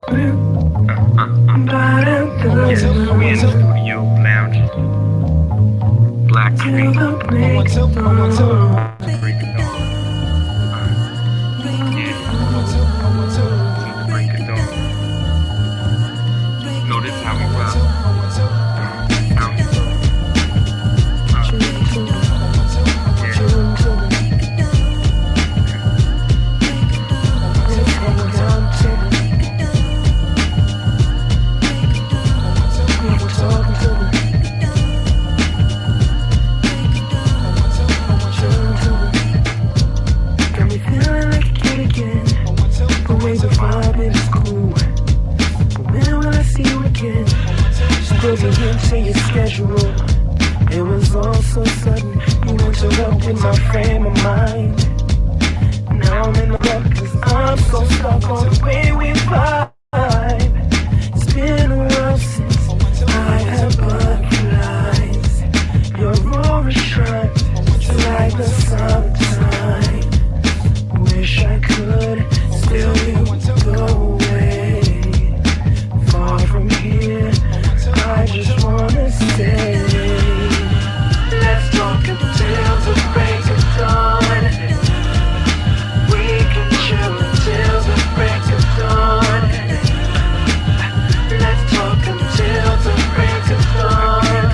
Yeah, we in the studio lounge. Black screen. Break it down. Yeah, till the break of dawn. No, this is how we rock. Out. Into your schedule, it was all so sudden. You interrupted my frame of mind. Now I'm in the rut, cause I'm so stuck on the way we vibe. It's been a while since I had butterflies. Your aura shines like the summertime. Wish I could still go away. Far from here, I just wanna stay. Let's talk until the break of dawn. We can chill until the break of dawn. Let's talk until the break of dawn.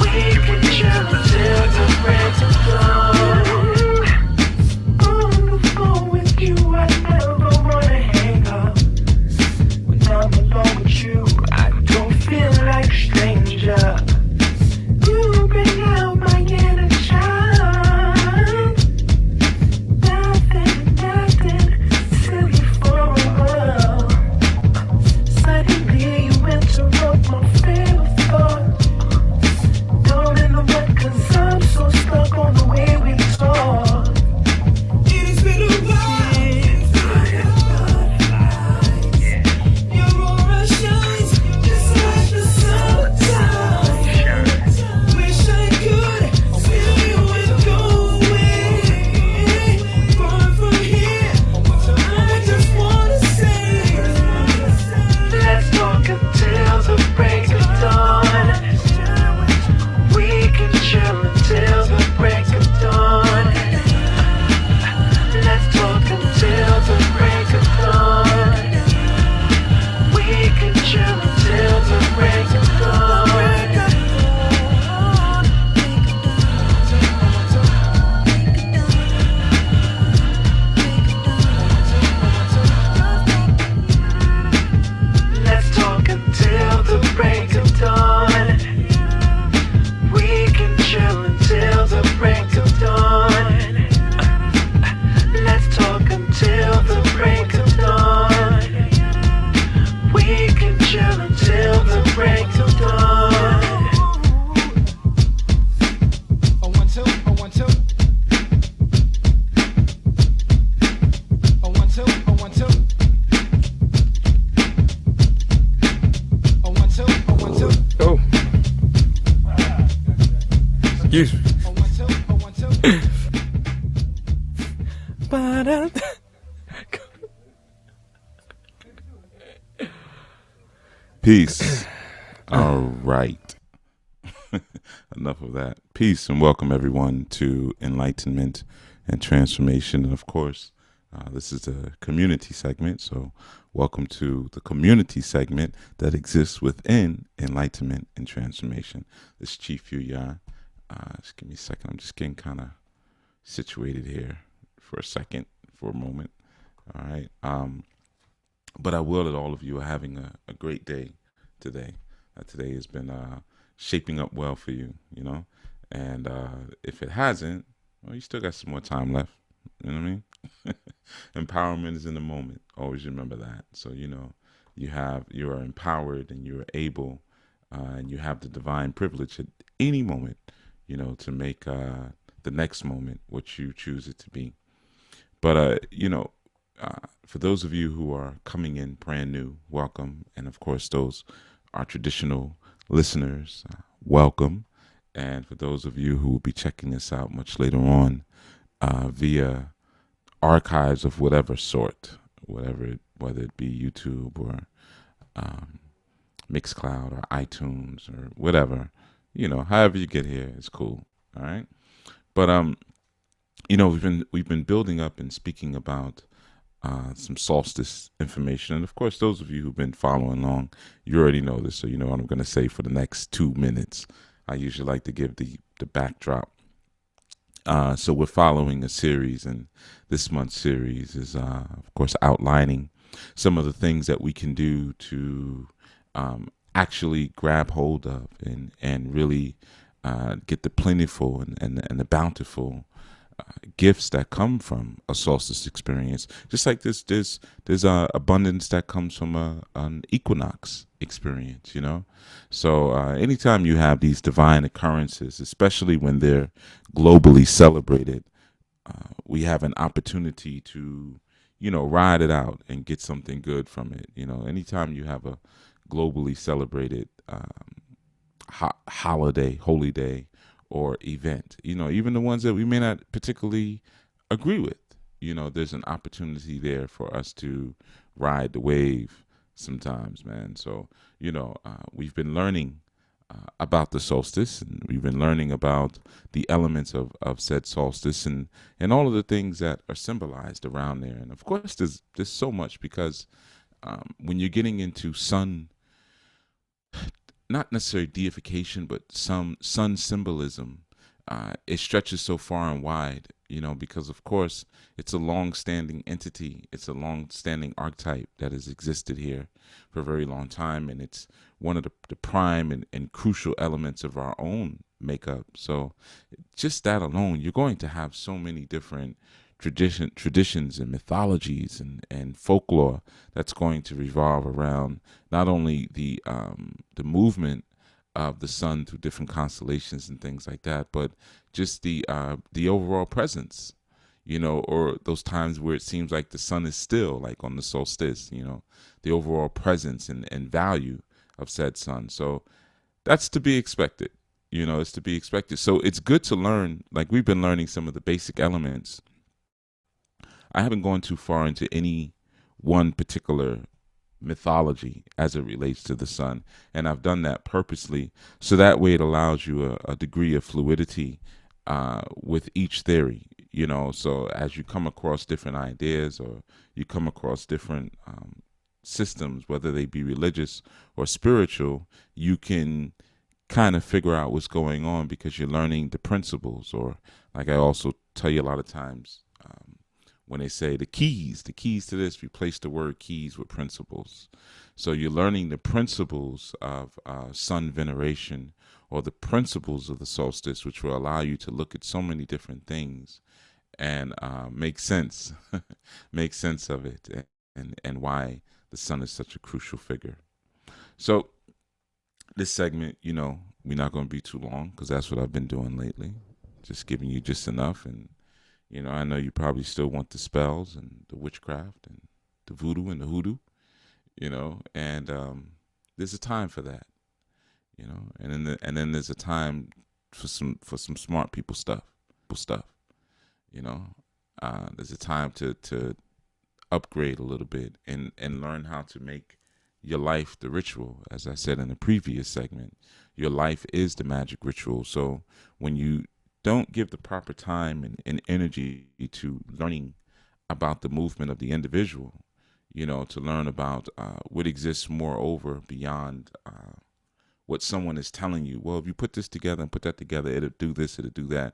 We can chill until the break of dawn. On the phone with you, I never wanna hang up. When I'm alone with you, I don't feel like a stranger. You bring out my inner child. Nothing silly for a while. Suddenly you interrupt my favorite thought. Don't interrupt, cause I'm so stuck on the way we talk. It has been a while since I have butterflies. Your aura shines just like the summertime. Wish I could feel you and go away. Far from here, I just wanna say, let's talk until the break of dawn. We can chill until the break of dawn. Let's talk until the break of dawn. We can chill until the break of dawn. Let's talk until the break of dawn. We can chill until the break of dawn. Let's talk until the break of dawn. We can chill until the break of dawn. Oh, 1, 2, oh, 1, 2. Oh, 1, 2, oh, 1, 2. Oh, 1, 2, oh, 1, 2. Oh. Excuse me. Oh, 1, 2, oh, 1, 2. Peace. All right. Enough of that. Peace and welcome everyone to Enlightenment and Transformation. And of course, this is a community segment. So welcome to the community segment that exists within Enlightenment and Transformation. This is Chief Yuya. Just give me a second. I'm just getting kind of situated here for a moment. All right. But I will that all of you are having a great day today. Today has been shaping up well for you, you know. And if it hasn't, well, you still got some more time left. You know what I mean? Empowerment is in the moment. Always remember that. So, you know, you are empowered and you are able and you have the divine privilege at any moment, you know, to make the next moment what you choose it to be. But, for those of you who are coming in brand new, welcome. And of course, those are traditional listeners, welcome. And for those of you who will be checking this out much later on via archives of whatever sort, whether it be YouTube or um, Mixcloud or iTunes or whatever. However you get here, it's cool. All right. But we've been building up and speaking about some solstice information, and of course, those of you who've been following along, you already know this, so you know what I'm going to say for the next 2 minutes. I usually like to give the backdrop. So we're following a series, and this month's series is, of course, outlining some of the things that we can do to actually grab hold of and really get the plentiful and the bountiful gifts that come from a solstice experience. Just like there's abundance that comes from an equinox experience. So anytime you have these divine occurrences, especially when they're globally celebrated, we have an opportunity to ride it out and get something good from it. Anytime you have a globally celebrated holiday, holy day, or event, even the ones that we may not particularly agree with, there's an opportunity there for us to ride the wave sometimes, man. So, we've been learning about the solstice, and we've been learning about the elements of said solstice, and all of the things that are symbolized around there. And of course, there's so much, because when you're getting into sun, not necessarily deification, but some sun symbolism, it stretches so far and wide, because of course it's a long-standing entity, it's a long-standing archetype that has existed here for a very long time, and it's one of the prime and crucial elements of our own makeup. So just that alone, you're going to have so many different traditions and mythologies and folklore that's going to revolve around not only the movement of the sun through different constellations and things like that, but just the overall presence, or those times where it seems like the sun is still, like on the solstice, the overall presence and value of said sun. So that's to be expected. It's to be expected. So it's good to learn, like we've been learning some of the basic elements. I haven't gone too far into any one particular mythology as it relates to the sun, and I've done that purposely, so that way it allows you a degree of fluidity with each theory. So as you come across different ideas, or you come across different systems, whether they be religious or spiritual, you can kind of figure out what's going on, because you're learning the principles. Or, like I also tell you a lot of times, when they say the keys to this, replace the word keys with principles. So you're learning the principles of sun veneration, or the principles of the solstice, which will allow you to look at so many different things and make sense, make sense of it, and why the sun is such a crucial figure. So this segment, we're not going to be too long, because that's what I've been doing lately, just giving you just enough. And I know you probably still want the spells and the witchcraft and the voodoo and the hoodoo, and there's a time for that, and then there's a time for some smart people stuff, there's a time to upgrade a little bit and learn how to make your life the ritual. As I said in the previous segment, your life is the magic ritual. So when you don't give the proper time and energy to learning about the movement of the individual, to learn about what exists moreover beyond what someone is telling you. Well, if you put this together and put that together, it'll do this, it'll do that.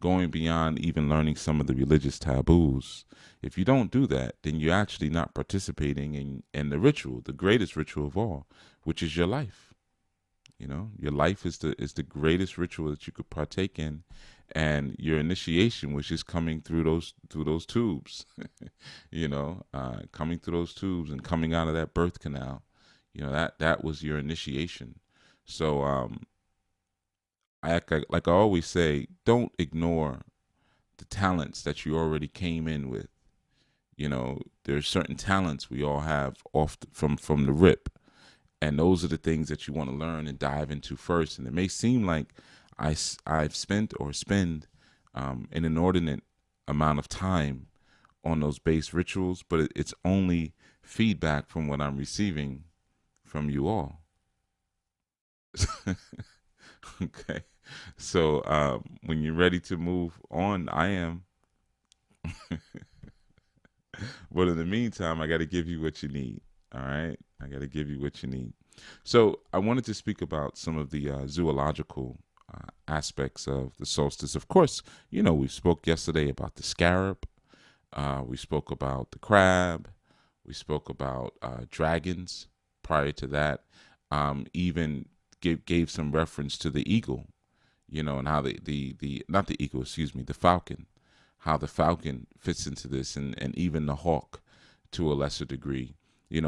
Going beyond even learning some of the religious taboos. If you don't do that, then you're actually not participating in the ritual, the greatest ritual of all, which is your life. Your life is the greatest ritual that you could partake in, and your initiation was just coming through those tubes, coming through those tubes and coming out of that birth canal. That was your initiation. So like I always say, don't ignore the talents that you already came in with. There's certain talents we all have from the rip. And those are the things that you want to learn and dive into first. And it may seem like I've spent or spend an inordinate amount of time on those base rituals, but it's only feedback from what I'm receiving from you all. Okay. So when you're ready to move on, I am. But in the meantime, I got to give you what you need. All right. I got to give you what you need. So I wanted to speak about some of the zoological aspects of the solstice. Of course, we spoke yesterday about the scarab. We spoke about the crab. We spoke about dragons. Prior to that, even gave some reference to the eagle, and how the not the eagle, excuse me, the falcon, how the falcon fits into this, and even the hawk to a lesser degree.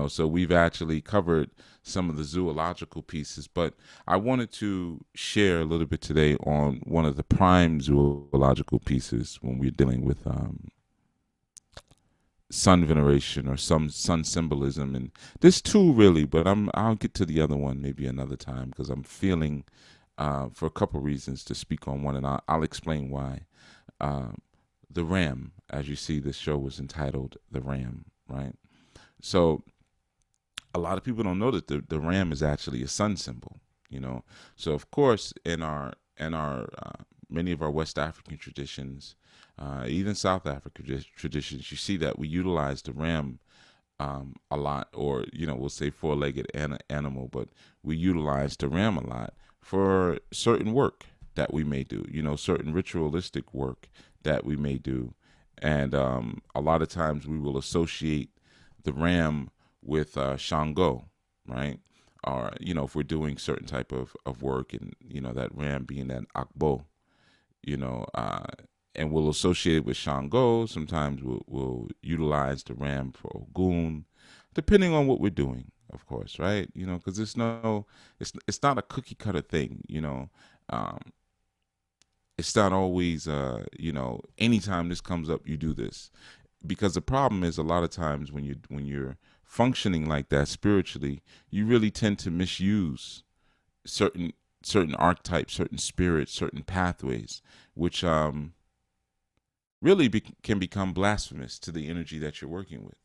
So we've actually covered some of the zoological pieces, but I wanted to share a little bit today on one of the prime zoological pieces when we're dealing with sun veneration or some sun symbolism, and there's two really, but I'll get to the other one maybe another time because I'm feeling for a couple reasons to speak on one, and I'll explain why. The ram, as you see, this show was entitled "The Ram," right? So a lot of people don't know that the ram is actually a sun symbol, So of course, in our many of our West African traditions, even South African traditions, you see that we utilize the ram a lot, or we'll say four-legged animal, but we utilize the ram a lot for certain work that we may do, certain ritualistic work that we may do, and a lot of times we will associate the ram with Shango, right? Or if we're doing certain type of work, and that ram being that Akbo, and we'll associate it with Shango. Sometimes we'll utilize the ram for Ogun, depending on what we're doing, of course, right? Because it's not a cookie cutter thing, it's not always, anytime this comes up, you do this, because the problem is a lot of times when you're functioning like that spiritually, you really tend to misuse certain archetypes, certain spirits, certain pathways, which really can become blasphemous to the energy that you're working with.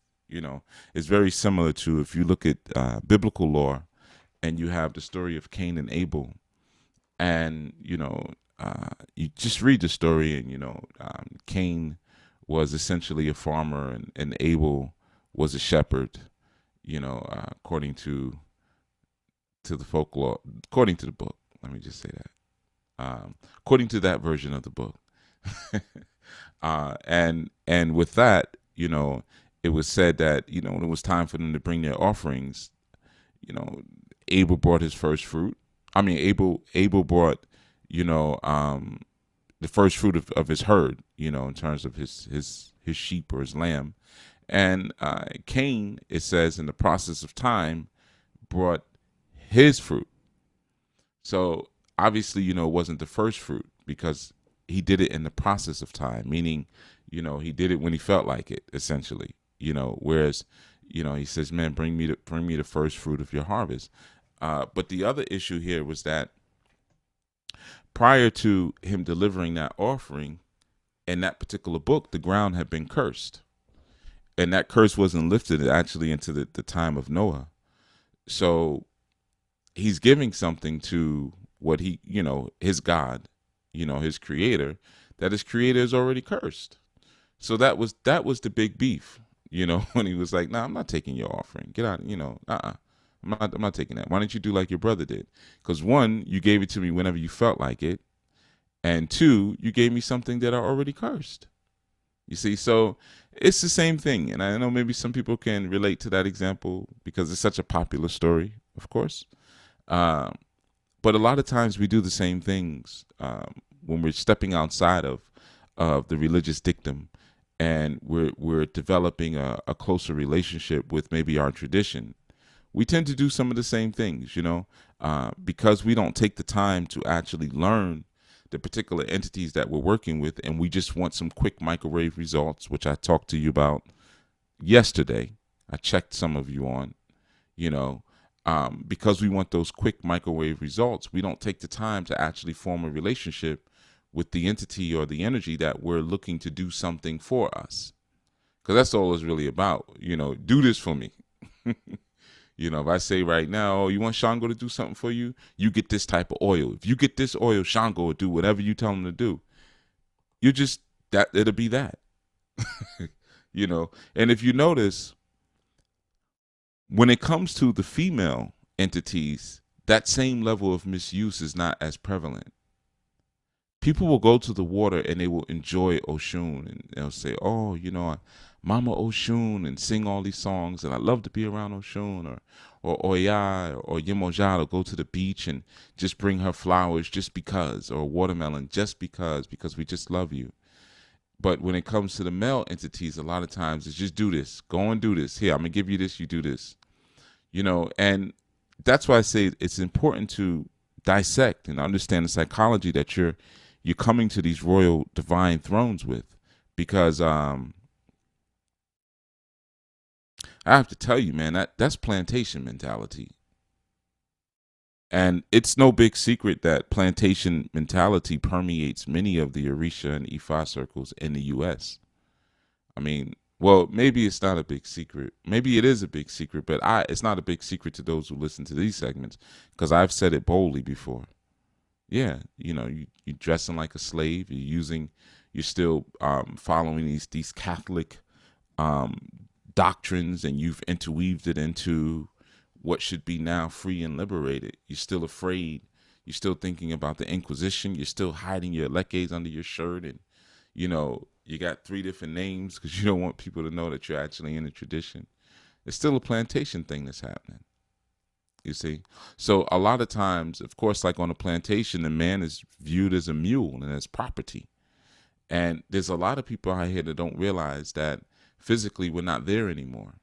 It's very similar to if you look at biblical lore, and you have the story of Cain and Abel, and you just read the story, and Cain was essentially a farmer, and Abel was a shepherd, according to the folklore, according to the book. Let me just say that. According to that version of the book. And with that, it was said that, when it was time for them to bring their offerings, Abel brought his first fruit. I mean, Abel brought, the first fruit of his herd, in terms of his sheep or his lamb. And Cain, it says, in the process of time, brought his fruit. So obviously, it wasn't the first fruit, because he did it in the process of time, meaning, he did it when he felt like it, essentially. Whereas, he says, man, bring me the first fruit of your harvest. But the other issue here was that prior to him delivering that offering, in that particular book, the ground had been cursed. And that curse wasn't lifted actually into the time of Noah. So he's giving something to what his God, his creator, that his creator is already cursed. So that was the big beef, when he was like, nah, I'm not taking your offering. Get out, I'm not taking that. Why don't you do like your brother did? Because one, you gave it to me whenever you felt like it. And two, you gave me something that I already cursed. You see, so it's the same thing. And I know maybe some people can relate to that example because it's such a popular story, of course. But a lot of times we do the same things when we're stepping outside of the religious dictum, and we're developing a closer relationship with maybe our tradition. We tend to do some of the same things, because we don't take the time to actually learn the particular entities that we're working with, and we just want some quick microwave results, which I talked to you about yesterday. I checked some of you on, because we want those quick microwave results. We don't take the time to actually form a relationship with the entity or the energy that we're looking to do something for us. because that's all it's really about. Do this for me. If I say right now, oh, you want Shango to do something for you, you get this type of oil. If you get this oil, Shango will do whatever you tell him to do. You just that it'll be that. And if you notice, when it comes to the female entities, that same level of misuse is not as prevalent. People will go to the water and they will enjoy Oshun, and they'll say, oh, Mama Oshun, and sing all these songs, and I love to be around Oshun, or Oya, or Yemoja, to go to the beach and just bring her flowers just because, or watermelon just because we just love you. But when it comes to the male entities, a lot of times it's just do this, go and do this. Here, I'm gonna give you this, you do this. And that's why I say it's important to dissect and understand the psychology that you're coming to these royal divine thrones with, because I have to tell you, man, that's plantation mentality. And it's no big secret that plantation mentality permeates many of the Orisha and Ifa circles in the U.S. I mean, well, maybe it's not a big secret. Maybe it is a big secret, but it's not a big secret to those who listen to these segments, because I've said it boldly before. Yeah, you're dressing like a slave. You're still following these Catholic doctrines, and you've interweaved it into what should be now free and liberated. You're still afraid. You're still thinking about the Inquisition. You're still hiding your leques under your shirt, and you got 3 different names because you don't want people to know that you're actually in the tradition. It's still a plantation thing that's happening. You see? So a lot of times, of course, like on a plantation, the man is viewed as a mule and as property. And there's a lot of people out here that don't realize that physically we're not there anymore.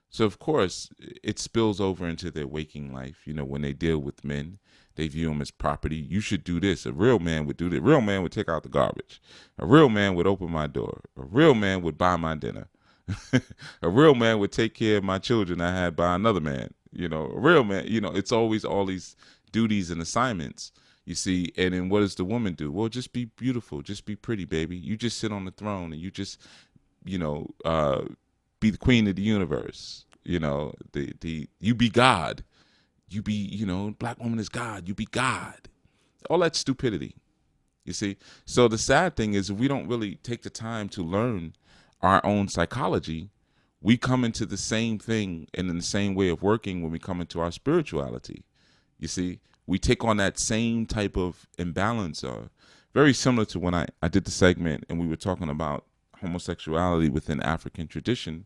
So, of course, it spills over into their waking life. When they deal with men, they view them as property. You should do this. A real man would do that. A real man would take out the garbage. A real man would open my door. A real man would buy my dinner. A real man would take care of my children I had by another man. A real man, it's always all these duties and assignments, you see. And then what does the woman do? Well, just be beautiful. Just be pretty, baby. You just sit on the throne and you just, be the queen of the universe. You be God. You be, black woman is God. You be God. All that stupidity, you see. So the sad thing is, if we don't really take the time to learn our own psychology, we come into the same thing and in the same way of working when we come into our spirituality. You see, we take on that same type of imbalance, very similar to when I did the segment and we were talking about homosexuality within African tradition.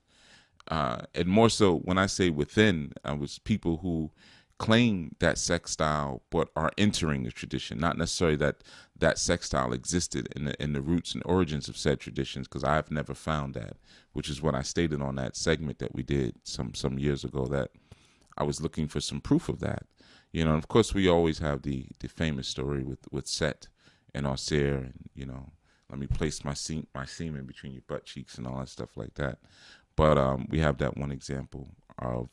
And more so, when I say within, I was people who claim that sex style but are entering the tradition, not necessarily that sex style existed in the roots and origins of said traditions, because I've never found that, which is what I stated on that segment that we did some years ago, that I was looking for some proof of that. And of course we always have the famous story with Set and Osir, and let me place my semen between your butt cheeks and all that stuff like that. But we have that one example of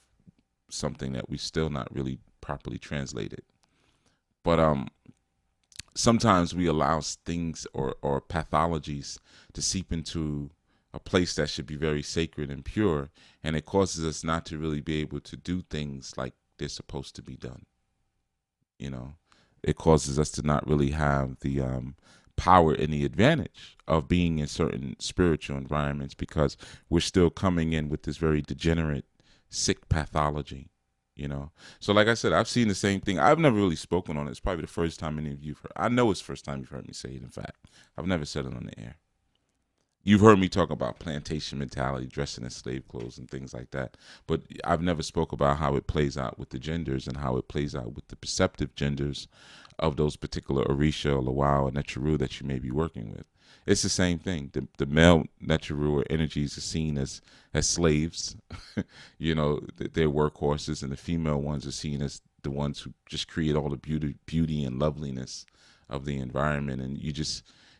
something that we still not really properly translated. But sometimes we allow things or pathologies to seep into a place that should be very sacred and pure, and it causes us not to really be able to do things like they're supposed to be done. It causes us to not really have the power and the advantage of being in certain spiritual environments, because we're still coming in with this very degenerate, sick pathology. So like I said, I've seen the same thing. I've never really spoken on it. It's probably the first time any of you've heard. I know it's the first time you've heard me say it. In fact, I've never said it on the air. You've heard me talk about plantation mentality, dressing in slave clothes and things like that, but I've never spoke about how it plays out with the genders and how it plays out with the perceptive genders of those particular Orisha, Lawao, and Necharu that you may be working with. It's the same thing. The male Necharu or energies are seen as slaves, they're workhorses, and the female ones are seen as the ones who just create all the beauty and loveliness of the environment. And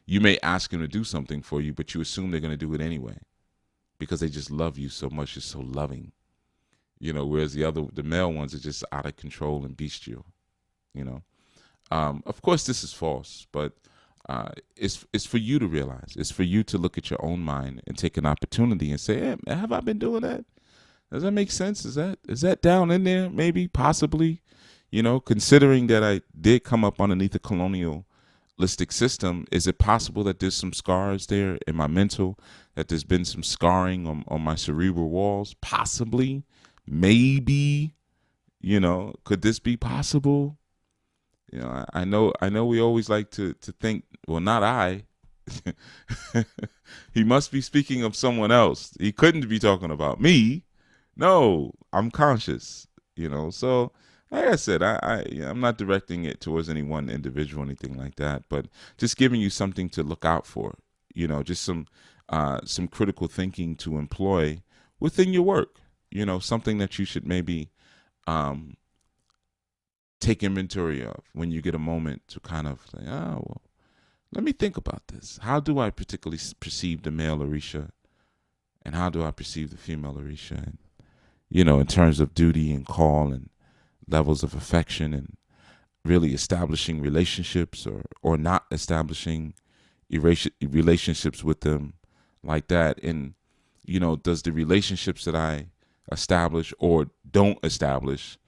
you may ask them to do something for you, but you assume they're going to do it anyway because they just love you so much. You're so loving, whereas the male ones are just out of control and bestial. Of course, this is false, but It's for you to realize. It's for you to look at your own mind and take an opportunity and say, hey, have I been doing that? Does that make sense? Is that down in there? Maybe, possibly, considering that I did come up underneath a colonialistic system, is it possible that there's some scars there in my mental, that there's been some scarring on my cerebral walls? Possibly, maybe, could this be possible? I know we always like to think, well, not I. He must be speaking of someone else. He couldn't be talking about me. No, I'm conscious, So, like I said, I'm not directing it towards any one individual or anything like that, but just giving you something to look out for, just some critical thinking to employ within your work, something that you should maybe take inventory of when you get a moment to kind of say, oh, well, let me think about this. How do I particularly perceive the male Orisha, and how do I perceive the female Orisha? And, in terms of duty and call and levels of affection and really establishing relationships or not establishing relationships with them like that. And, does the relationships that I establish or don't establish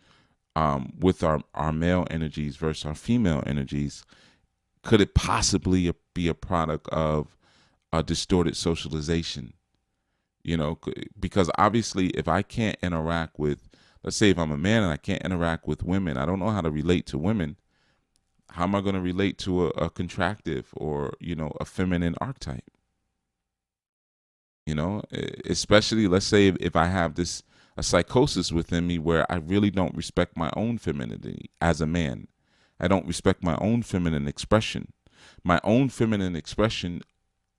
with our male energies versus our female energies, could it possibly be a product of a distorted socialization? Because obviously if I can't interact with, let's say if I'm a man and I can't interact with women, I don't know how to relate to women. How am I going to relate to a contractive or, a feminine archetype? Especially, let's say if I have a psychosis within me where I really don't respect my own femininity as a man. I don't respect my own feminine expression. My own feminine expression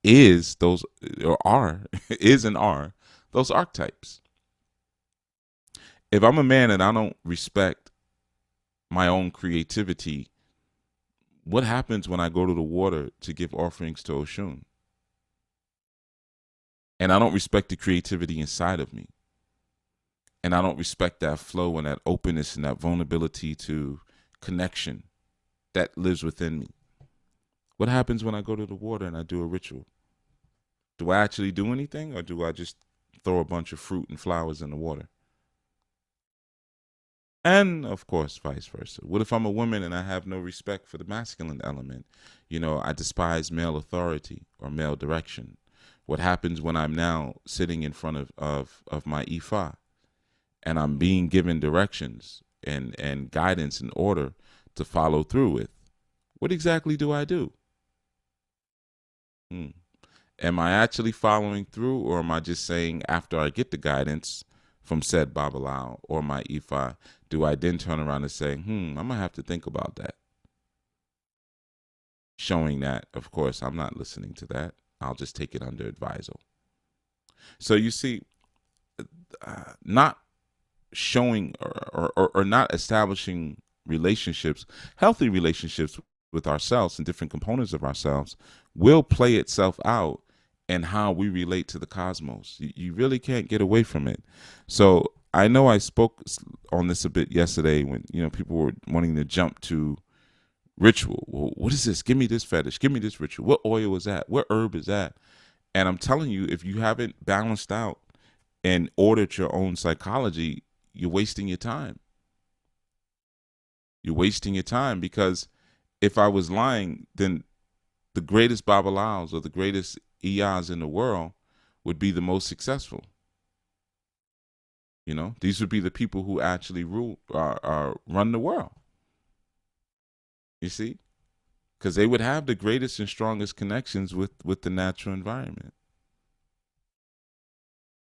is those, or are, is and are those archetypes. If I'm a man and I don't respect my own creativity, what happens when I go to the water to give offerings to Oshun? And I don't respect the creativity inside of me. And I don't respect that flow and that openness and that vulnerability to connection that lives within me. What happens when I go to the water and I do a ritual? Do I actually do anything, or do I just throw a bunch of fruit and flowers in the water? And, of course, vice versa. What if I'm a woman and I have no respect for the masculine element? I despise male authority or male direction. What happens when I'm now sitting in front of my Ifa and I'm being given directions and guidance and order to follow through with? What exactly do I do? Am I actually following through, or am I just saying after I get the guidance from said Babalao or my Ifa, do I then turn around and say, I'm going to have to think about that? Showing that, of course, I'm not listening to that. I'll just take it under advisal. So you see, not showing or not establishing relationships, healthy relationships with ourselves and different components of ourselves will play itself out in how we relate to the cosmos. You really can't get away from it. So I know I spoke on this a bit yesterday when, people were wanting to jump to ritual. Well, what is this? Give me this fetish. Give me this ritual. What oil is that? What herb is that? And I'm telling you, if you haven't balanced out and ordered your own psychology, you're wasting your time. You're wasting your time, because if I was lying, then the greatest Babalaos or the greatest Iyas in the world would be the most successful. These would be the people who actually run the world. You see? Because they would have the greatest and strongest connections with the natural environment.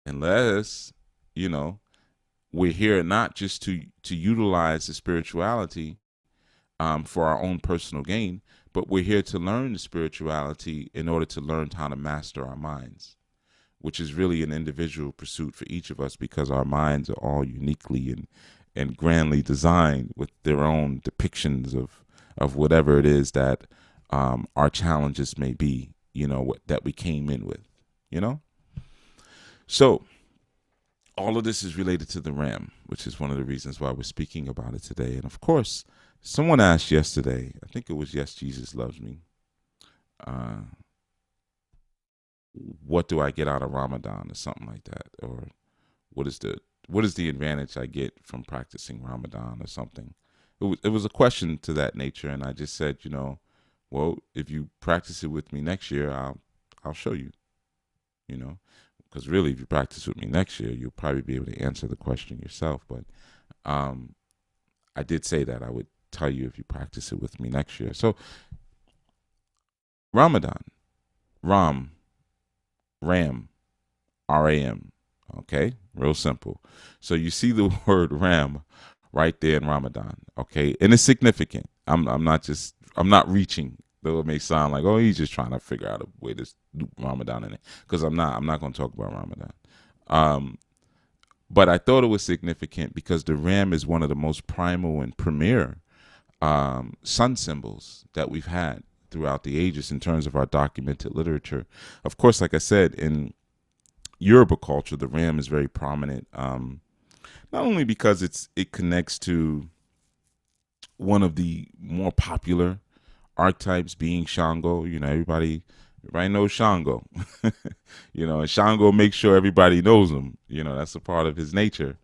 Unless, we're here not just to utilize the spirituality for our own personal gain, but we're here to learn the spirituality in order to learn how to master our minds, which is really an individual pursuit for each of us, because our minds are all uniquely and grandly designed with their own depictions of whatever it is that our challenges may be, that we came in with, So all of this is related to the RAM, which is one of the reasons why we're speaking about it today. And of course, someone asked yesterday, I think it was Yes, Jesus Loves Me, uh, what do I get out of Ramadan or something like that, or what is the advantage I get from practicing Ramadan or something. It was a question to that nature, and I just said, well, if you practice it with me next year, I'll show you, you know, because really, if you practice with me next year, you'll probably be able to answer the question yourself. But um, I did say that I would tell you if you practice it with me next year. So Ramadan, Ram, Ram, RAM. Okay, real simple. So you see the word Ram right there in Ramadan. Okay, and it's significant. I'm not reaching. Though it may sound like, oh, he's just trying to figure out a way to do Ramadan in it, because I'm not. I'm not going to talk about Ramadan. Um, but I thought it was significant because the Ram is one of the most primal and premier sun symbols that we've had throughout the ages in terms of our documented literature. Of course, like I said, in Yoruba culture, the ram is very prominent. Not only because it connects to one of the more popular archetypes, being Shango. Everybody knows Shango. And Shango makes sure everybody knows him. That's a part of his nature.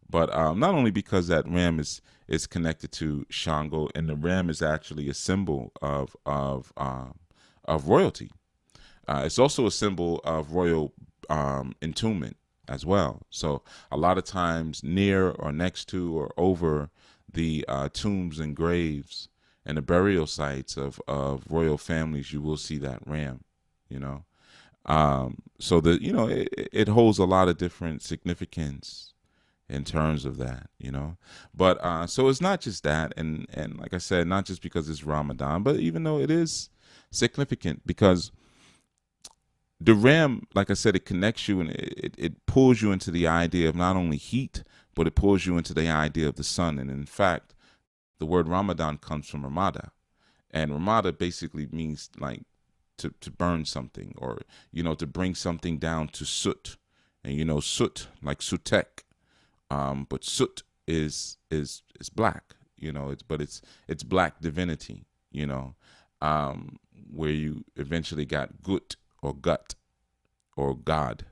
But not only because that ram is connected to Shango, and the ram is actually a symbol of royalty. It's also a symbol of royal entombment as well. So a lot of times near or next to or over the tombs and graves and the burial sites of royal families, you will see that ram, you know. So it holds a lot of different significance in terms of that. But so it's not just that, and like I said, not just because it's Ramadan, but even though it is significant because the ram, like I said, it connects you and it pulls you into the idea of not only heat, but it pulls you into the idea of the sun. And in fact, the word Ramadan comes from Ramada. And Ramada basically means like to burn something, or, to bring something down to soot. And soot, like sutek. But soot is black, it's black divinity, where you eventually got gut or gut or God,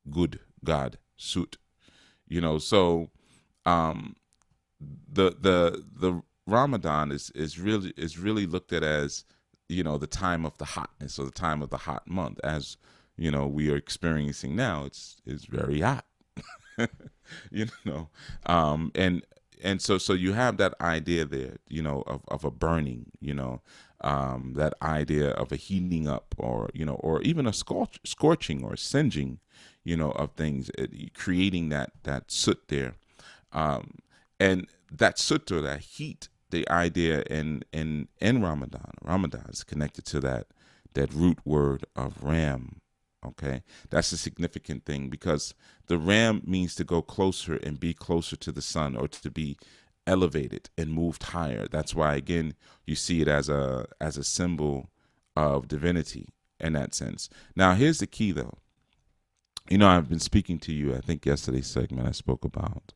good God, suit, So um, the Ramadan is really looked at as the time of the hotness, or the time of the hot month, as we are experiencing now. It's very hot, you know, and so you have that idea there, of a burning, that idea of a heating up, or even a scorching or singeing, of things, creating that soot there, and that soot, or that heat. The idea in Ramadan is connected to that root word of ram. Okay, that's a significant thing, because the ram means to go closer and be closer to the sun, or to be elevated and moved higher. That's why, again, you see it as a symbol of divinity in that sense. Now, here's the key, though. I've been speaking to you. I think yesterday's segment I spoke about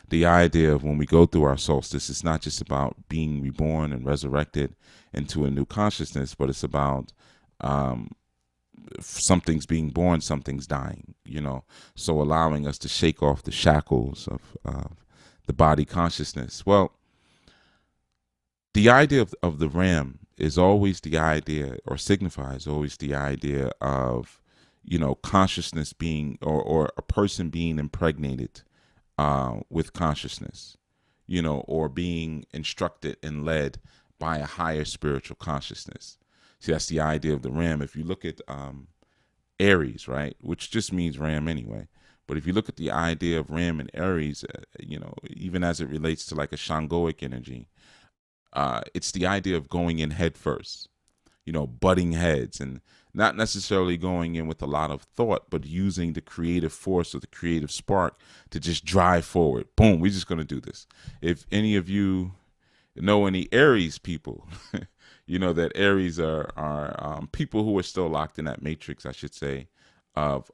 the idea of when we go through our solstice, it's not just about being reborn and resurrected into a new consciousness, but it's about something's being born, something's dying, so allowing us to shake off the shackles of the body consciousness. Well, the idea of the ram is always the idea, or signifies always the idea of, consciousness being, or a person being impregnated with consciousness, or being instructed and led by a higher spiritual consciousness. See, that's the idea of the ram. If you look at Aries, right, which just means ram anyway, but if you look at the idea of ram and Aries, even as it relates to like a Shangoic energy, it's the idea of going in head first, butting heads, and not necessarily going in with a lot of thought, but using the creative force or the creative spark to just drive forward. Boom, we're just going to do this. If any of you know any Aries people, that Aries are people who are still locked in that matrix, I should say, of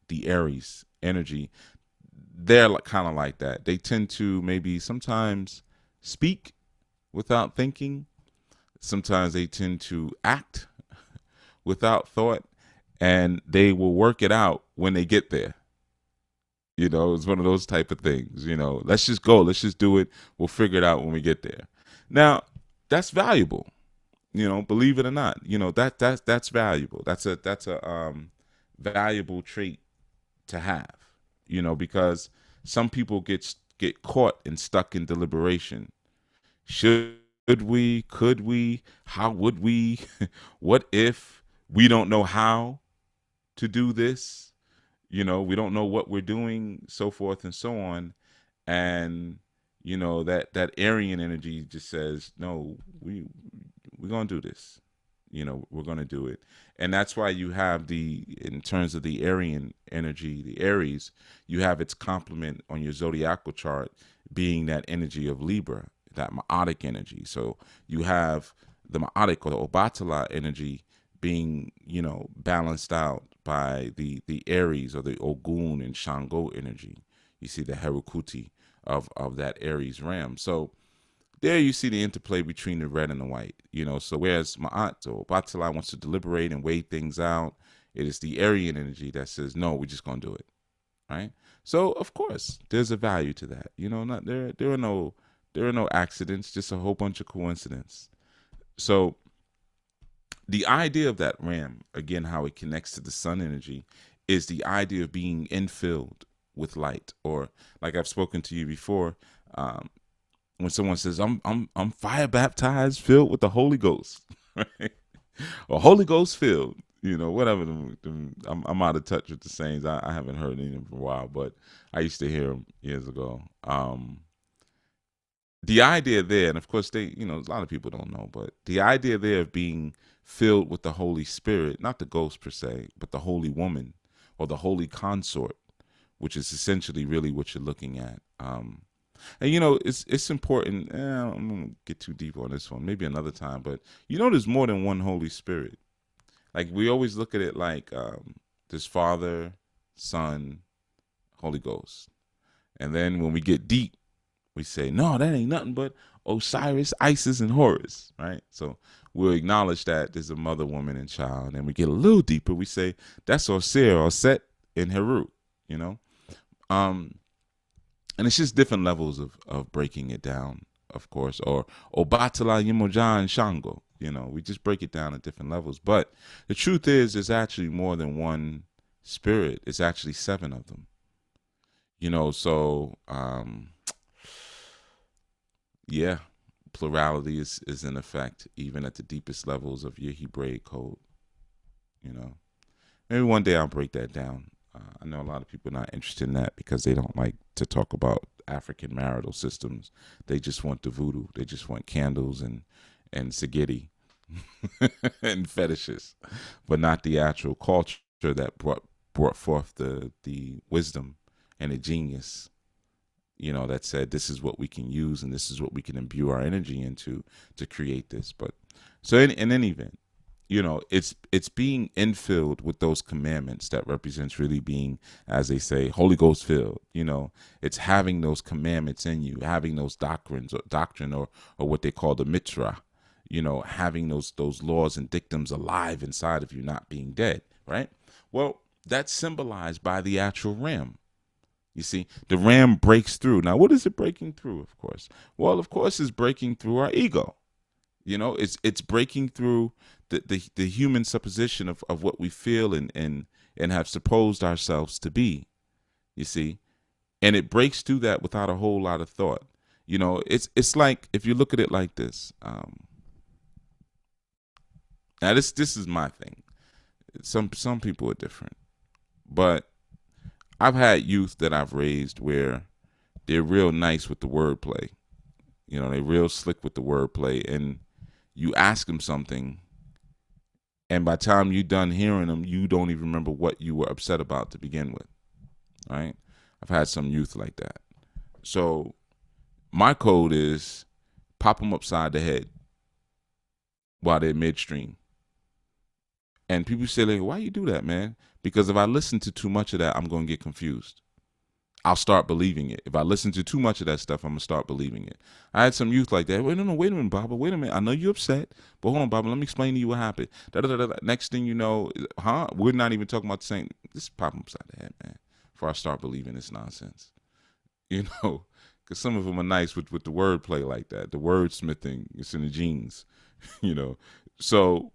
the Aries energy. They're kind of like that. They tend to maybe sometimes speak without thinking. Sometimes they tend to act without thought, and they will work it out when they get there. It's one of those type of things. Let's just go. Let's just do it. We'll figure it out when we get there. Now, that's valuable. Believe it or not. That's valuable. That's a valuable trait to have. Because some people get caught and stuck in deliberation. Should we? Could we? How would we? What if we don't know how to do this? We don't know what we're doing, so forth and so on. And that Aryan energy just says, no, we're gonna do this. We're gonna do it. And that's why you have in terms of the Aryan energy, the Aries, you have its complement on your zodiacal chart being that energy of Libra, that Ma'atic energy. So you have the Ma'atic or the Obatala energy being, balanced out by the Aries or the Ogun and Shango energy. You see the Herukuti of that Aries ram. So there you see the interplay between the red and the white. So whereas Ma'at or Batala wants to deliberate and weigh things out, it is the Aryan energy that says, no, we're just going to do it. Right? So of course, there's a value to that. Not there are no accidents, just a whole bunch of coincidence. So the idea of that ram, again, how it connects to the sun energy, is the idea of being infilled with light, or like I've spoken to you before, when someone says, I'm fire baptized, filled with the Holy Ghost, right? Or Holy Ghost filled, whatever. I'm out of touch with the sayings. I haven't heard any of them for a while, but I used to hear them years ago. The idea there, and of course a lot of people don't know, but the idea there of being filled with the Holy Spirit, not the ghost per se, but the holy woman or the holy consort, which is essentially really what you're looking at. And it's important. I'm gonna get too deep on this one, maybe another time. But there's more than one Holy Spirit. Like we always look at it like there's Father, Son, Holy Ghost, and then when we get deep, we say, no, that ain't nothing but Osiris, Isis, and Horus, right? So we'll acknowledge that there's a mother, woman, and child. And we get a little deeper. We say that's Osir, Oset, and Heru. And it's just different levels of breaking it down, of course, or Obatala, Yemoja, and Shango. We just break it down at different levels. But the truth is, there's actually more than one spirit. It's actually 7 of them. So, yeah, plurality is in effect, even at the deepest levels of your Hebraic code. Maybe one day I'll break that down. I know a lot of people are not interested in that because they don't like to talk about African marital systems. They just want the voodoo. They just want candles and spaghetti and fetishes, but not the actual culture that brought forth the wisdom and the genius. That said, this is what we can use and this is what we can imbue our energy into to create this. But so in any event, it's being infilled with those commandments that represents really being, as they say, Holy Ghost filled. It's having those commandments in you, having those doctrine or what they call the mitra, having those laws and dictums alive inside of you, not being dead, right? Well, that's symbolized by the actual ram. You see, the ram breaks through. Now, what is it breaking through, of course? Well, of course, it's breaking through our ego. It's breaking through the human supposition of what we feel and have supposed ourselves to be, you see. And it breaks through that without a whole lot of thought. It's like, if you look at it like this. Now, this is my thing. Some people are different. But I've had youth that I've raised where they're real nice with the wordplay. They're real slick with the wordplay. And you ask them something, and by the time you're done hearing them, you don't even remember what you were upset about to begin with, right? I've had some youth like that. So my code is pop them upside the head while they're midstream. And people say, like, why you do that, man? Because if I listen to too much of that, I'm going to get confused. I'll start believing it. If I listen to too much of that stuff, I'm gonna start believing it. I had some youth like that. Wait a minute, Baba. Wait a minute. I know you're upset, but hold on, Baba. Let me explain to you what happened. Da, da, da, da. Next thing you know, huh? We're not even talking about the same. This is popping upside the head, man. Before I start believing this nonsense, you know, because some of them are nice with the wordplay like that. The wordsmithing, it's in the genes, you know. So,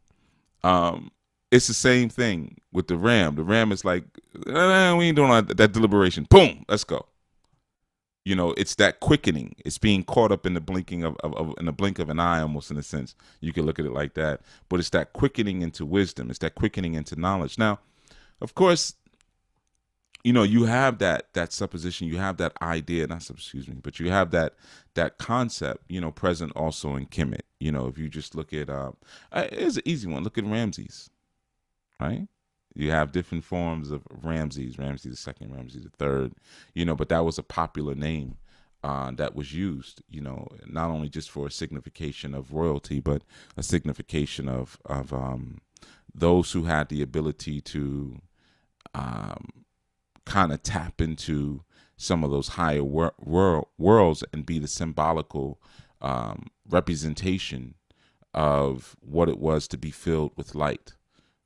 it's the same thing with the RAM. The RAM is like, we ain't doing that deliberation. Boom, let's go. You know, it's that quickening. It's being caught up in the blinking of in the blink of an eye, almost in a sense. You can look at it like that. But it's that quickening into wisdom. It's that quickening into knowledge. Now, of course, you know, you have that supposition, you have that idea, but you have that concept, you know, present also in Kemet. You know, if you just look at it's an easy one. Look at Ramses, right? You have different forms of Ramses the second, Ramses the third, you know, but that was a popular name that was used, you know, not only just for a signification of royalty, but a signification of those who had the ability to kind of tap into some of those higher worlds and be the symbolical representation of what it was to be filled with light,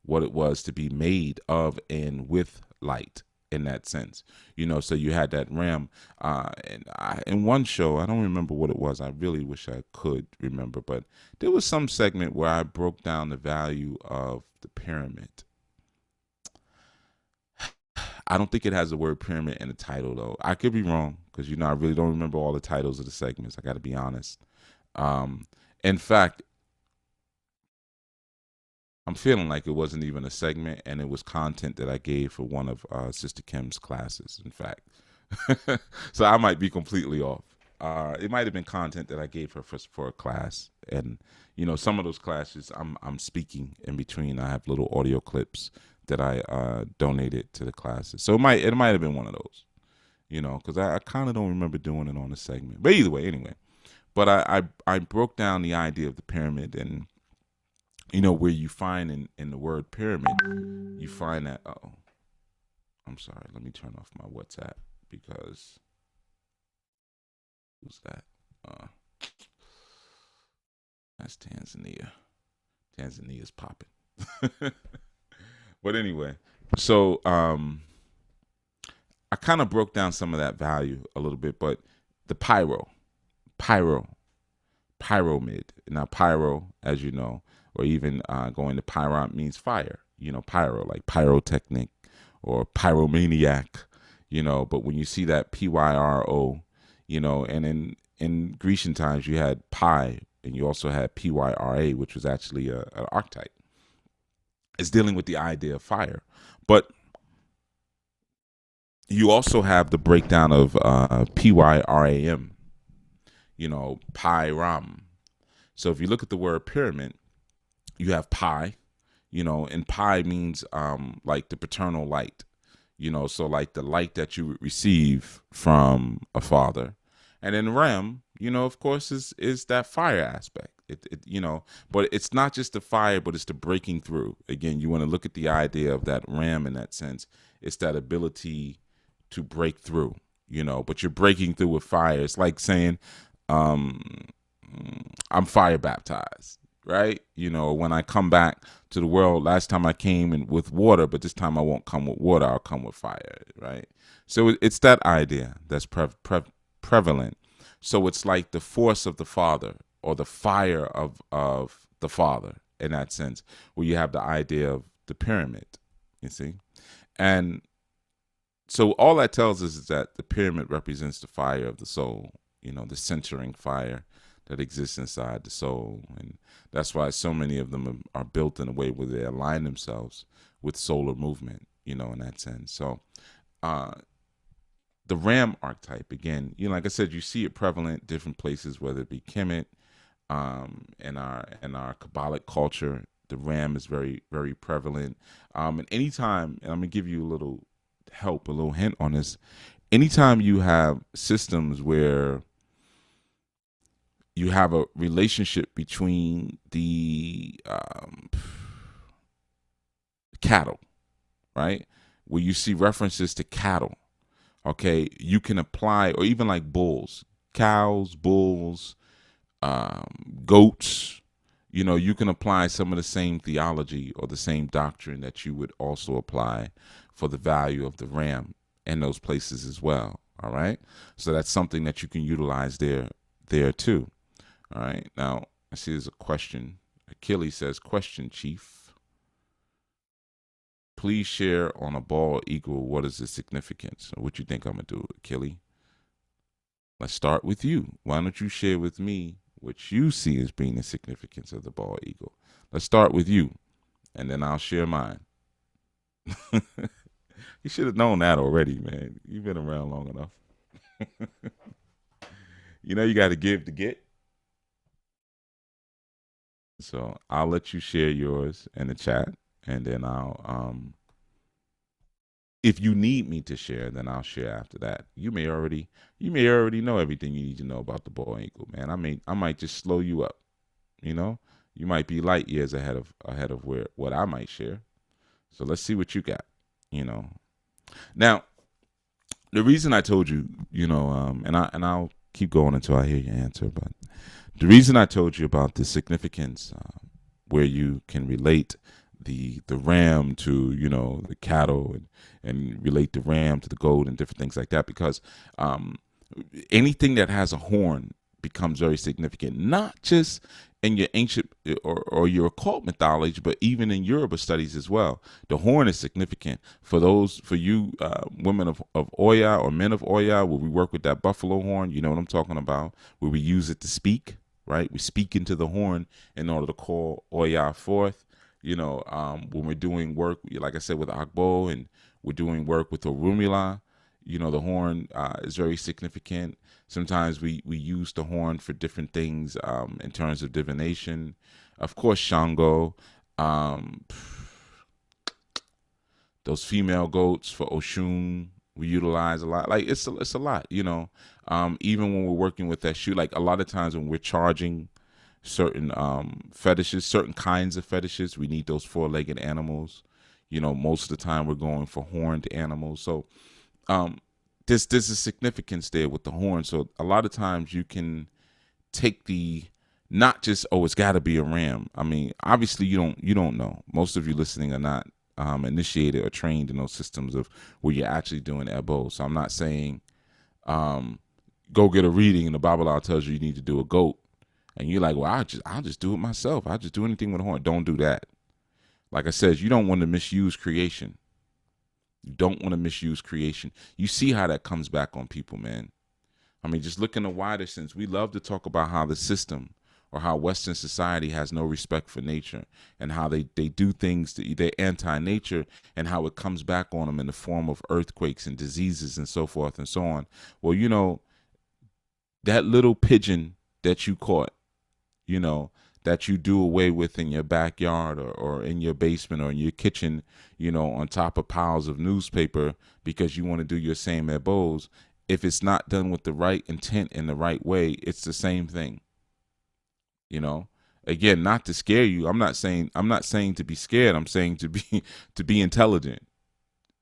what it was to be made of and with light in that sense. You know, so you had that realm. In one show, I don't remember what it was. I really wish I could remember, but there was some segment where I broke down the value of the pyramid. I don't think it has the word pyramid in the title, though. I could be wrong because, you know, I really don't remember all the titles of the segments. I got to be honest. In fact, I'm feeling like it wasn't even a segment, and it was content that I gave for one of Sister Kim's classes, in fact. So I might be completely off. It might have been content that I gave her for a class. And, you know, some of those classes I'm speaking in between. I have little audio clips that I donated to the classes. So it might have been one of those, you know, because I kind of don't remember doing it on the segment. But either way, anyway. But I broke down the idea of the pyramid, and, you know, where you find in the word pyramid, you find that, I'm sorry, let me turn off my WhatsApp because, who's that? That's Tanzania. Tanzania's popping. But anyway, so I kind of broke down some of that value a little bit, but the pyramid. Now, pyro, as you know, or even going to pyron means fire. You know, pyro, like pyrotechnic or pyromaniac, you know. But when you see that pyro, you know, and in Grecian times you had pi, and you also had pyra, which was actually an archetype. It's dealing with the idea of fire. But you also have the breakdown of pyram, you know, pyram. So if you look at the word pyramid, you have pi, you know, and pi means like the paternal light, you know, so like the light that you would receive from a father. And then ram, you know, of course, is that fire aspect. It you know, but it's not just the fire, but it's the breaking through. Again, you want to look at the idea of that ram in that sense. It's that ability to break through, you know, but you're breaking through with fire. It's like saying, I'm fire baptized, right? You know, when I come back to the world, last time I came in with water, but this time I won't come with water, I'll come with fire, right? So it's that idea that's prevalent. So it's like the force of the Father, or the fire of the Father, in that sense, where you have the idea of the pyramid, you see? And so all that tells us is that the pyramid represents the fire of the soul, you know, the centering fire that exists inside the soul. And that's why so many of them are built in a way where they align themselves with solar movement, you know, in that sense. So the Ram archetype, again, you know, like I said, you see it prevalent different places, whether it be Kemet, in our Kabbalic culture. The Ram is very, very prevalent. And anytime, and I'm gonna give you a little help, a little hint on this. Anytime you have systems where you have a relationship between the cattle, right? Where you see references to cattle, Okay, you can apply, or even like bulls, cows, bulls, goats. You can apply some of the same theology or the same doctrine that you would also apply for the value of the ram in those places as well. All right, so that's something that you can utilize there too. All right, now I see there's a question. Achilles says, "Question, Chief. Please share on a bald eagle. What is the significance? Or what you think I'm gonna do, Achilles? Let's start with you. Why don't you share with me what you see as being the significance of the bald eagle? Let's start with you, and then I'll share mine." You should have known that already, man. You've been around long enough. You got to give to get. So I'll let you share yours in the chat, and then if you need me to share, then I'll share after that. You may already know everything you need to know about the bald eagle, man. I might just slow you up. You know, you might be light years ahead of where what I might share. So let's see what you got. You know, now the reason I told you, and I'll keep going until I hear your answer, but the reason I told you about the significance, where you can relate the ram to the cattle, and relate the ram to the goat and different things like that, because um, anything that has a horn becomes very significant, not just in your ancient or your occult mythology, but even in Yoruba studies as well. The horn is significant for you women of Oya or men of Oya, where we work with that buffalo horn. You know what I'm talking about, where we use it to speak, right? We speak into the horn in order to call Oya forth. When we're doing work, like I said, with Agbo, and we're doing work with Orumila, the horn is very significant. Sometimes we use the horn for different things in terms of divination. Of course, Shango, um, those female goats for Oshun, we utilize a lot. Like it's a lot, even when we're working with that shoe, like a lot of times when we're charging certain fetishes, certain kinds of fetishes, we need those four-legged animals. Most of the time we're going for horned animals. So um, there's a significance there with the horn. So a lot of times you can take the not just, oh, it's got to be a ram. I mean, obviously you don't know. Most of you listening are not initiated or trained in those systems of where you're actually doing ebo. So I'm not saying go get a reading and the Bible tells you need to do a goat, and you're like, well, I'll just do it myself. I'll just do anything with a horn. Don't do that. Like I said, you don't want to misuse creation. You don't want to misuse creation. You see how that comes back on people, man. I mean, just look in the wider sense. We love to talk about how the system or how Western society has no respect for nature, and how they do things that they're anti-nature, and how it comes back on them in the form of earthquakes and diseases and so forth and so on. Well, that little pigeon that you caught, that you do away with in your backyard, or in your basement or in your kitchen, on top of piles of newspaper because you want to do your same ebos. If it's not done with the right intent in the right way, it's the same thing. Again, not to scare you. I'm not saying to be scared. I'm saying to be to be intelligent,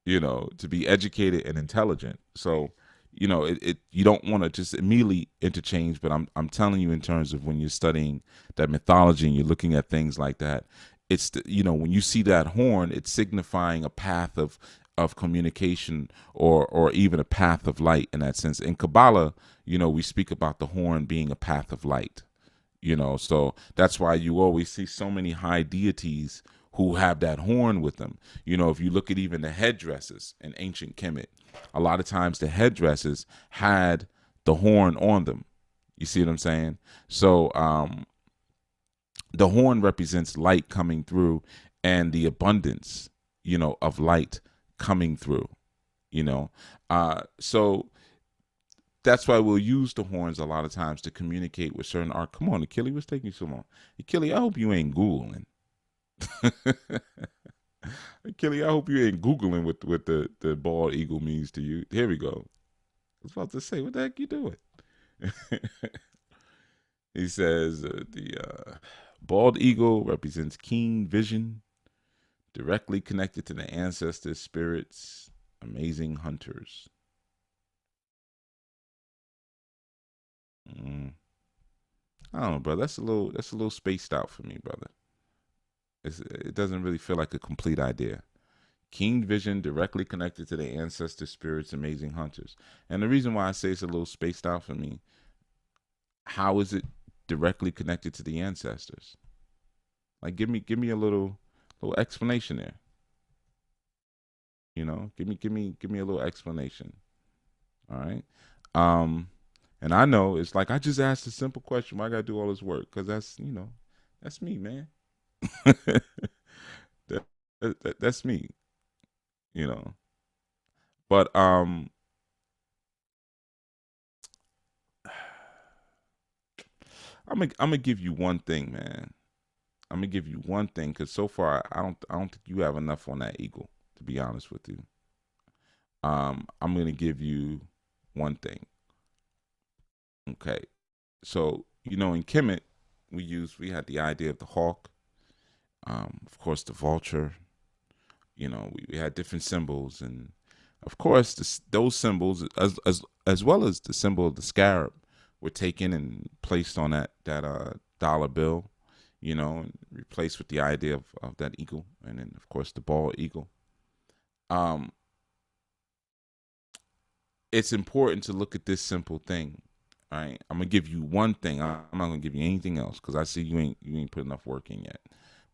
to be educated and intelligent. So, you don't want to just immediately interchange, but I'm telling you, in terms of when you're studying that mythology and you're looking at things like that, it's when you see that horn, it's signifying a path of communication, or even a path of light in that sense. In Kabbalah, we speak about the horn being a path of light. So that's why you always see so many high deities who have that horn with them. If you look at even the headdresses in ancient Kemet, a lot of times the headdresses had the horn on them. You see what I'm saying? So the horn represents light coming through, and the abundance, of light coming through. So that's why we'll use the horns a lot of times to communicate with certain art. Come on, Achilles, what's taking you so long? Achilles, I hope you ain't Googling. Achilles, I hope you ain't Googling what the bald eagle means to you. Here we go. I was about to say, what the heck you doing? He says the bald eagle represents keen vision, directly connected to the ancestors, spirits, amazing hunters. I don't know, brother. That's a little spaced out for me, brother. It doesn't really feel like a complete idea. Keen vision directly connected to the ancestor spirits, amazing hunters. And the reason why I say it's a little spaced out for me, how is it directly connected to the ancestors? Like give me a little explanation there. Give me a little explanation. All right. Um, and I know it's like I just asked a simple question. Why I gotta do all this work? Because that's me, man. That's me. You know. But I'm gonna give you one thing, man. I'm gonna give you one thing because so far I don't think you have enough on that eagle. To be honest with you, I'm gonna give you one thing. Okay, so in Kemet we had the idea of the hawk, of course the vulture. We had different symbols, and of course those symbols as well as the symbol of the scarab were taken and placed on that dollar bill, and replaced with the idea of that eagle, and then of course the bald eagle. Um, it's important to look at this simple thing. All right, I'm gonna give you one thing. I'm not gonna give you anything else because I see you ain't put enough work in yet.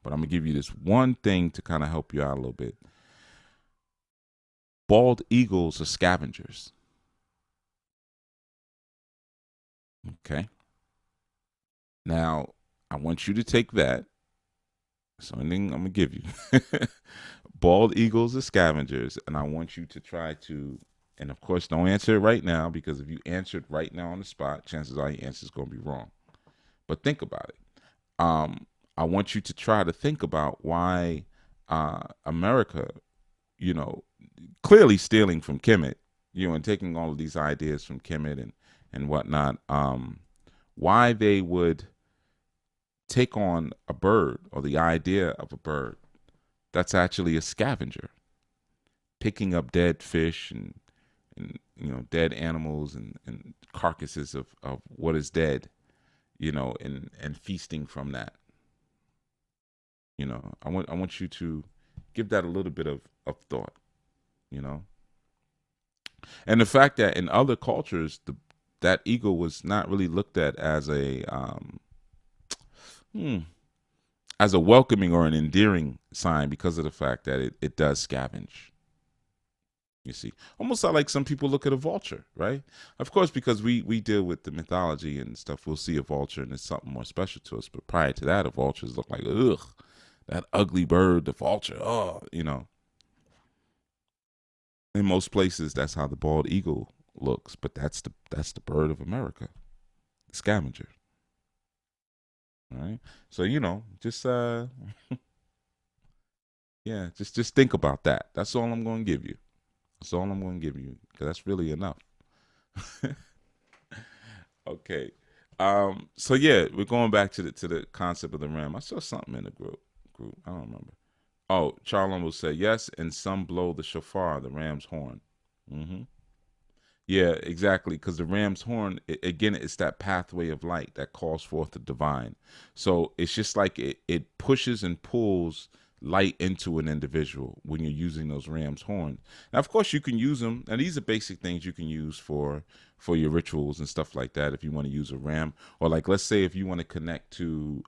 But I'm gonna give you this one thing to kind of help you out a little bit. Bald eagles are scavengers. Okay. Now I want you to take that. Something I'm gonna give you. Bald eagles are scavengers, and I want you to try to. And of course, don't answer it right now because if you answer it right now on the spot, chances are your answer is gonna be wrong. But think about it. Um, I want you to try to think about why America, you know, clearly stealing from Kemet, and taking all of these ideas from Kemet and whatnot. Why they would take on a bird or the idea of a bird that's actually a scavenger, picking up dead fish and dead animals and carcasses of what is dead, and feasting from that. I want you to give that a little bit of thought, you know. And the fact that in other cultures that eagle was not really looked at hmm, as a welcoming or an endearing sign because of the fact that it does scavenge. You see, almost like some people look at a vulture, right? Of course, because we deal with the mythology and stuff, we'll see a vulture and it's something more special to us. But prior to that, a vultures look like, ugh, that ugly bird, the vulture. Oh, in most places, that's how the bald eagle looks. But that's the bird of America, the scavenger. All right. So just yeah, just think about that. That's all I'm going to give you. That's all I'm going to give you because that's really enough. Okay. So yeah, we're going back to the concept of the ram. I saw something in the group. I don't remember. Oh, Charlon will say yes, and some blow the shofar, the ram's horn. Hmm. Yeah, exactly. Because the ram's horn, again, it's that pathway of light that calls forth the divine. So it's just like it pushes and pulls light into an individual when you're using those ram's horns. Now, of course, you can use them. And these are basic things you can use for your rituals and stuff like that. If you want to use a ram, or like let's say if you want to connect to,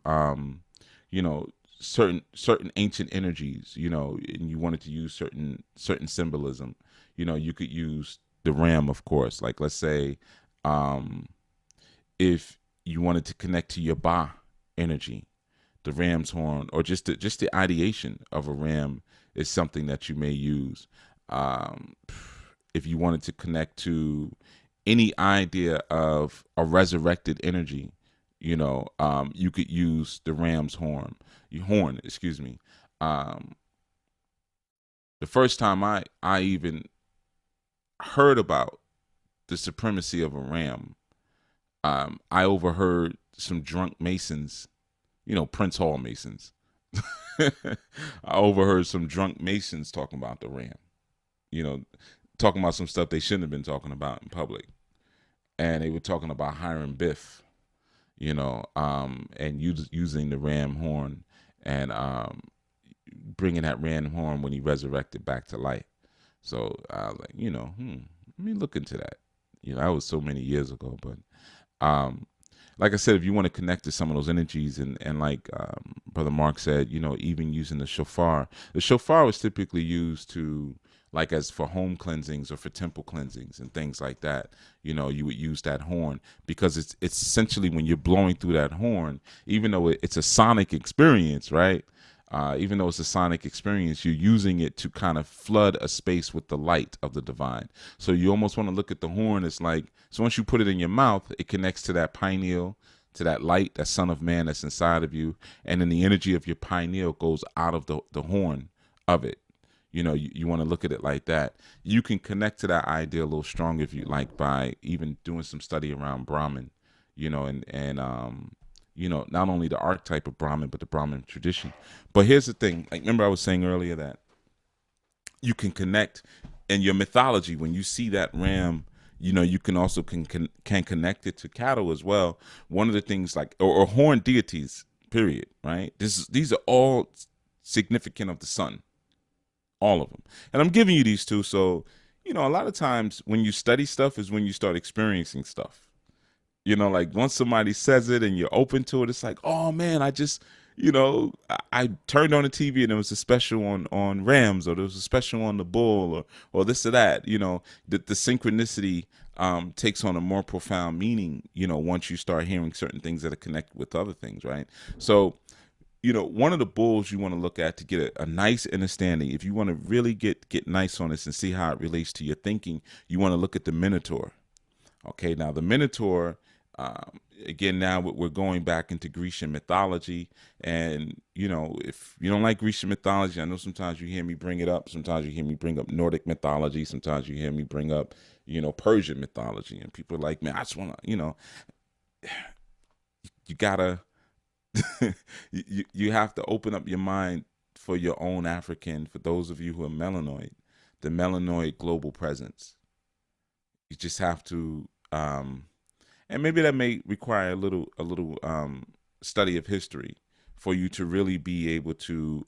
you know, certain ancient energies, and you wanted to use certain symbolism, you could use the ram, of course. Like let's say, um, if you wanted to connect to your ba energy, the ram's horn, or just the ideation of a ram is something that you may use. Um, if you wanted to connect to any idea of a resurrected energy, you could use the ram's horn, excuse me. Um, the first time I even heard about the supremacy of a ram, I overheard some drunk Masons, Prince Hall Masons. I overheard some drunk Masons talking about the ram, you know, talking about some stuff they shouldn't have been talking about in public. And they were talking about Hiram Biff, and using the ram horn and bringing that ram horn when he resurrected back to life. So I was like, let me look into that. That was so many years ago, but um, like I said, if you want to connect to some of those energies, and like Brother Mark said, even using the shofar was typically used to, like, as for home cleansings or for temple cleansings and things like that. You would use that horn because it's essentially when you're blowing through that horn, even though it's a sonic experience, right? Even though it's a sonic experience, you're using it to kind of flood a space with the light of the divine. So you almost want to look at the horn as like, so once you put it in your mouth, it connects to that pineal, to that light, that son of man that's inside of you. And then the energy of your pineal goes out of the horn of it. You want to look at it like that. You can connect to that idea a little stronger if you like by even doing some study around Brahman, and not only the archetype of Brahmin, but the Brahmin tradition. But here's the thing. Like, remember I was saying earlier that you can connect in your mythology when you see that ram. You can also can connect it to cattle as well. One of the things, like, or horned deities, period, right? These are all significant of the sun, all of them. And I'm giving you these two, so a lot of times when you study stuff is when you start experiencing stuff. Like, once somebody says it and you're open to it, it's like, oh man, I just, I turned on the TV and there was a special on Rams, or there was a special on the bull, or this or that. The synchronicity takes on a more profound meaning, once you start hearing certain things that are connected with other things, right? So, one of the bulls you want to look at to get a nice understanding, if you want to really get nice on this and see how it relates to your thinking, you want to look at the Minotaur. Okay, now the Minotaur, again, now we're going back into Grecian mythology. And, if you don't like Grecian mythology, I know sometimes you hear me bring it up. Sometimes you hear me bring up Nordic mythology. Sometimes you hear me bring up, Persian mythology. And people are like, man, I just want to, you gotta, you have to open up your mind for your own African, for those of you who are melanoid, the melanoid global presence. You just have to, and maybe that may require a little study of history for you to really be able to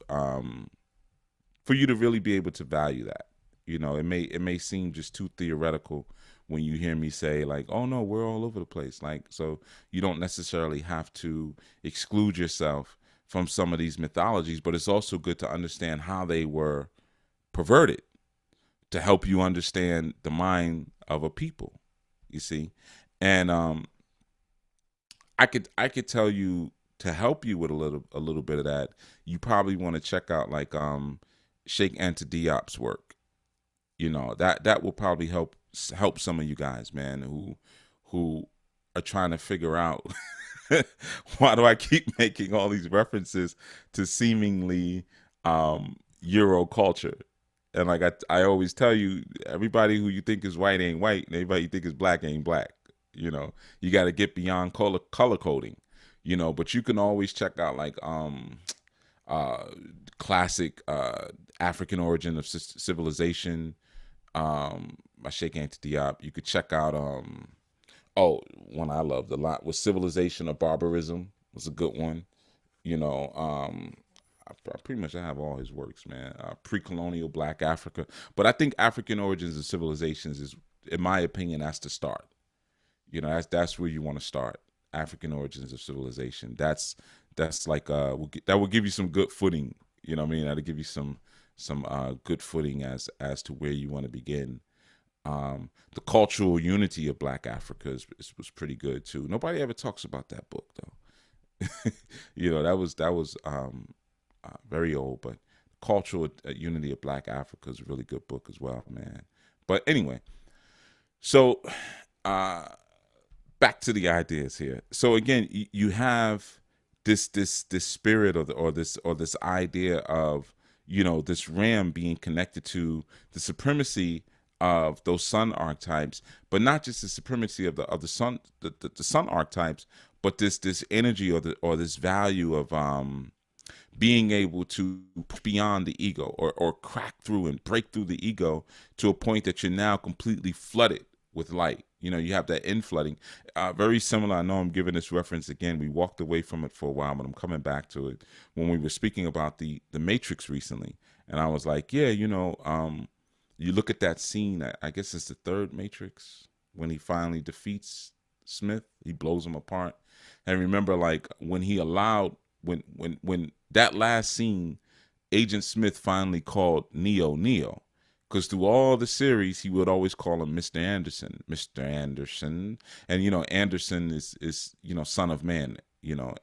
value that. It may seem just too theoretical when you hear me say, like, oh no, we're all over the place. Like, so you don't necessarily have to exclude yourself from some of these mythologies, but it's also good to understand how they were perverted to help you understand the mind of a people, you see. And I could tell you, to help you with a little bit of that, you probably want to check out, like, Sheikh Anta Diop's work. That will probably help some of you guys, man, who are trying to figure out why do I keep making all these references to seemingly Euro culture. And like I always tell you, everybody who you think is white ain't white, and everybody you think is black ain't black. You got to get beyond color coding. But you can always check out, like, classic African origin of civilization by Sheikh Anta Diop. You could check out one I loved a lot was Civilization or Barbarism, was a good one. I pretty much have all his works, man. Pre-colonial Black Africa, but I think African origins of civilizations is, in my opinion, that's the start. That's where you want to start. African origins of civilization. That's like that will give you some good footing. You know what I mean? That'll give you some good footing as to where you want to begin. The cultural unity of Black Africa was pretty good too. Nobody ever talks about that book though. That was very old, but Cultural Unity of Black Africa is a really good book as well, man. But anyway, so back to the ideas here. So again, you have this spirit or this idea of this ram being connected to the supremacy of those sun archetypes, but not just the supremacy of the sun the sun archetypes, but this energy or this value of being able to push beyond the ego or crack through and break through the ego to a point that you're now completely flooded with light. You have that inflooding. Very similar. I know I'm giving this reference again. We walked away from it for a while, but I'm coming back to it when we were speaking about the Matrix recently, and I was like, yeah, you look at that scene. I guess it's the third Matrix when he finally defeats Smith. He blows him apart, and remember, like when he allowed when that last scene, Agent Smith finally called Neo. Because through all the series, he would always call him Mr. Anderson, Mr. Anderson. And, Anderson is son of man.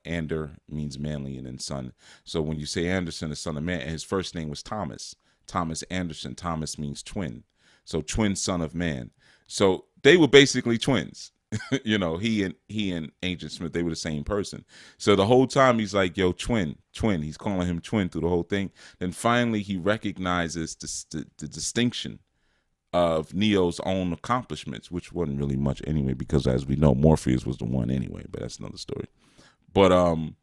Ander means manly and then son. So when you say Anderson, the son of man, and his first name was Thomas. Thomas Anderson. Thomas means twin. So twin son of man. So they were basically twins. He and Agent Smith, they were the same person. So the whole time he's like, yo, twin. He's calling him twin through the whole thing. Then finally he recognizes the distinction of Neo's own accomplishments, which wasn't really much anyway, because as we know, Morpheus was the one anyway, but that's another story. But and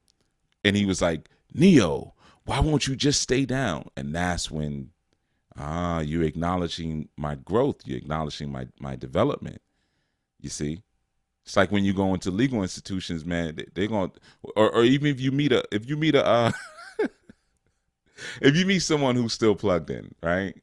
he was like, Neo, why won't you just stay down? And that's when you're acknowledging my growth, you're acknowledging my development. You see? It's like when you go into legal institutions, man. They're going, or even if you meet if you meet someone who's still plugged in, right?